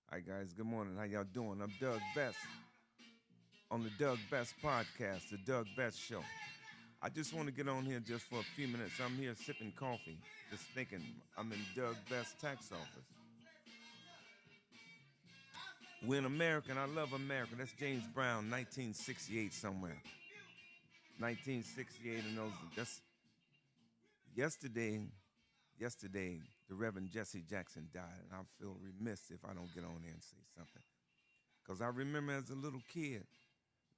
Hi guys, good morning. How y'all doing? I'm Doug Best on the Doug Best podcast, the Doug Best Show. I just want to get on here just for a few minutes. I'm here sipping coffee, just thinking I'm in Doug Best tax office. We're in America, and I love America. That's James Brown, 1968 somewhere. 1968, and that's yesterday. Yesterday, the Reverend Jesse Jackson died, and I feel remiss if I don't get on there and say something. Because I remember as a little kid,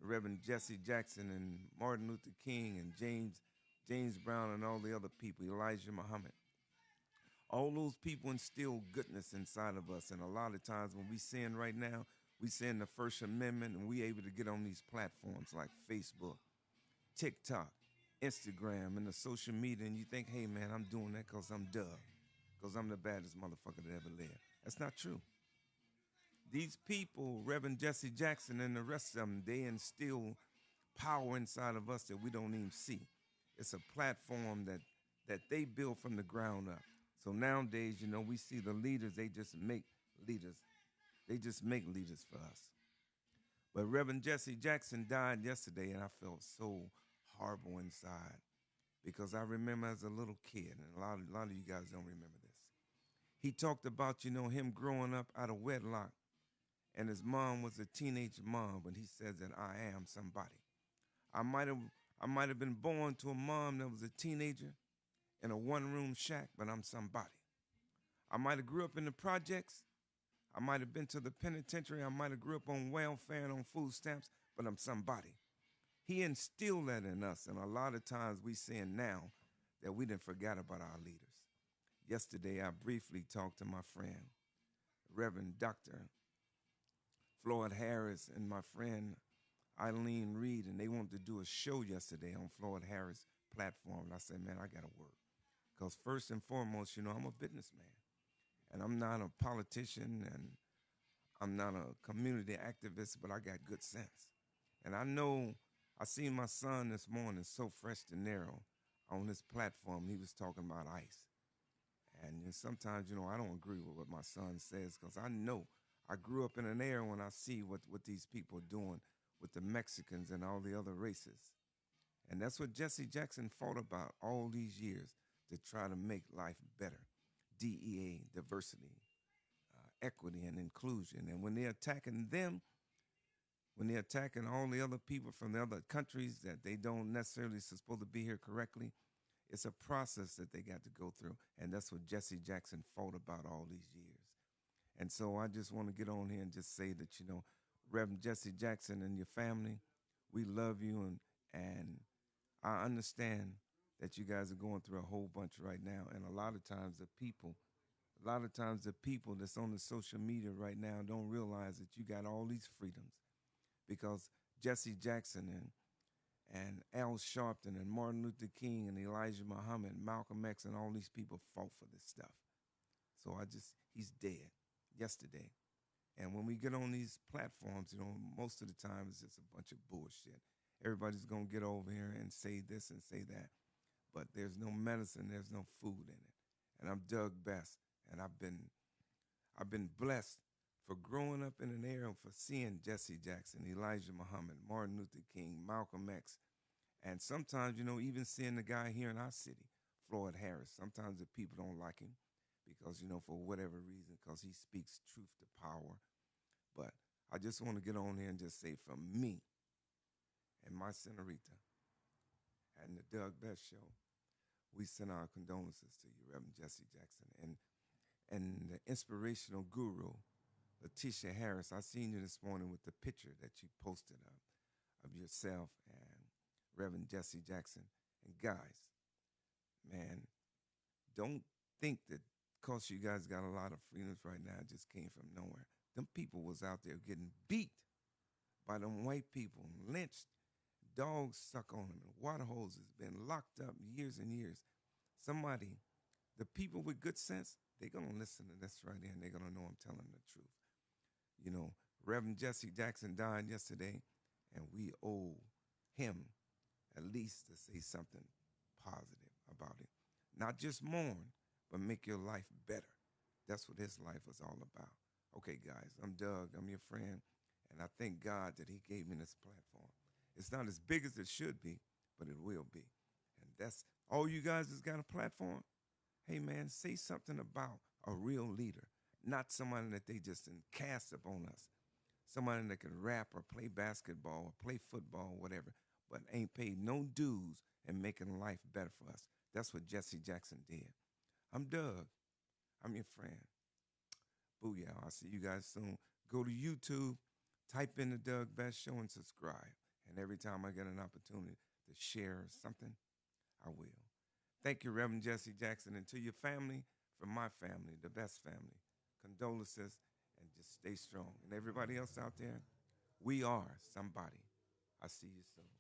Reverend Jesse Jackson and Martin Luther King and James Brown and all the other people, Elijah Muhammad. All those people instill goodness inside of us. And a lot of times when we sin right now, we sin the First Amendment and we able to get on these platforms like Facebook, TikTok, Instagram, and the social media, and you think, hey man, I'm doing that because I'm Doug, because I'm the baddest motherfucker that ever lived. That's not true. These people, Reverend Jesse Jackson and the rest of them, they instill power inside of us that we don't even see. It's a platform that they build from the ground up. So nowadays, we see the leaders, they just make leaders. They just make leaders for us. But Reverend Jesse Jackson died yesterday, and I felt so horrible inside because I remember as a little kid, and a lot of you guys don't remember this. He talked about, him growing up out of wedlock, and his mom was a teenage mom, but he says that I am somebody. I might have I might have been born to a mom that was a teenager in a one-room shack, but I'm somebody. I might have grew up in the projects. I might have been to the penitentiary. I might have grew up on welfare and on food stamps, but I'm somebody. He instilled that in us, and a lot of times we saying now that we didn't forget about our leaders. Yesterday, I briefly talked to my friend, Reverend Dr. Floyd Harris, and my friend Eileen Reed, and they wanted to do a show yesterday on Floyd Harris platform. And I said, man, I got to work. Because first and foremost, I'm a businessman. And I'm not a politician and I'm not a community activist, but I got good sense. And I seen my son this morning, so fresh and narrow, on this platform. He was talking about ICE. And sometimes, I don't agree with what my son says because I grew up in an era when I see what these people are doing with the Mexicans and all the other races. And that's what Jesse Jackson fought about all these years to try to make life better. DEA, diversity, equity, and inclusion. And when they're attacking them, when they're attacking all the other people from the other countries that they don't necessarily supposed to be here correctly, it's a process that they got to go through. And that's what Jesse Jackson fought about all these years. And so I just want to get on here and just say that, Reverend Jesse Jackson and your family, we love you and I understand that you guys are going through a whole bunch right now. And a lot of times the people that's on the social media right now don't realize that you got all these freedoms because Jesse Jackson and Al Sharpton and Martin Luther King and Elijah Muhammad and Malcolm X and all these people fought for this stuff. So he's dead yesterday. And when we get on these platforms, most of the time it's just a bunch of bullshit. Everybody's going to get over here and say this and say that. But there's no medicine, there's no food in it. And I'm Doug Best, and I've been blessed for growing up in an era for seeing Jesse Jackson, Elijah Muhammad, Martin Luther King, Malcolm X, and sometimes, even seeing the guy here in our city, Floyd Harris. Sometimes the people don't like him because, for whatever reason, because he speaks truth to power. But I just want to get on here and just say from me and my senorita and the Doug Best Show, we send our condolences to you, Reverend Jesse Jackson. And the inspirational guru, Letitia Harris, I seen you this morning with the picture that you posted of yourself and Reverend Jesse Jackson. And guys, man, don't think that because you guys got a lot of freedoms right now, it just came from nowhere. Them people was out there getting beat by them white people, lynched, dogs suck on them, and water hoses, been locked up years and years. The people with good sense, they're going to listen to this right here, and they're going to know I'm telling the truth. Reverend Jesse Jackson died yesterday, and we owe him at least to say something positive about it. Not just mourn, but make your life better. That's what his life was all about. Okay, guys, I'm Doug. I'm your friend. And I thank God that He gave me this platform. It's not as big as it should be, but it will be. And that's all you guys that's got a platform. Hey, man, say something about a real leader, not someone that they just cast upon us. Somebody that can rap or play basketball or play football, or whatever, but ain't paid no dues and making life better for us. That's what Jesse Jackson did. I'm Doug. I'm your friend. Booyah. I'll see you guys soon. Go to YouTube, type in the Doug Best Show and subscribe. And every time I get an opportunity to share something, I will. Thank you, Reverend Jesse Jackson. And to your family, from my family, the best family, condolences and just stay strong. And everybody else out there, we are somebody. I'll see you soon.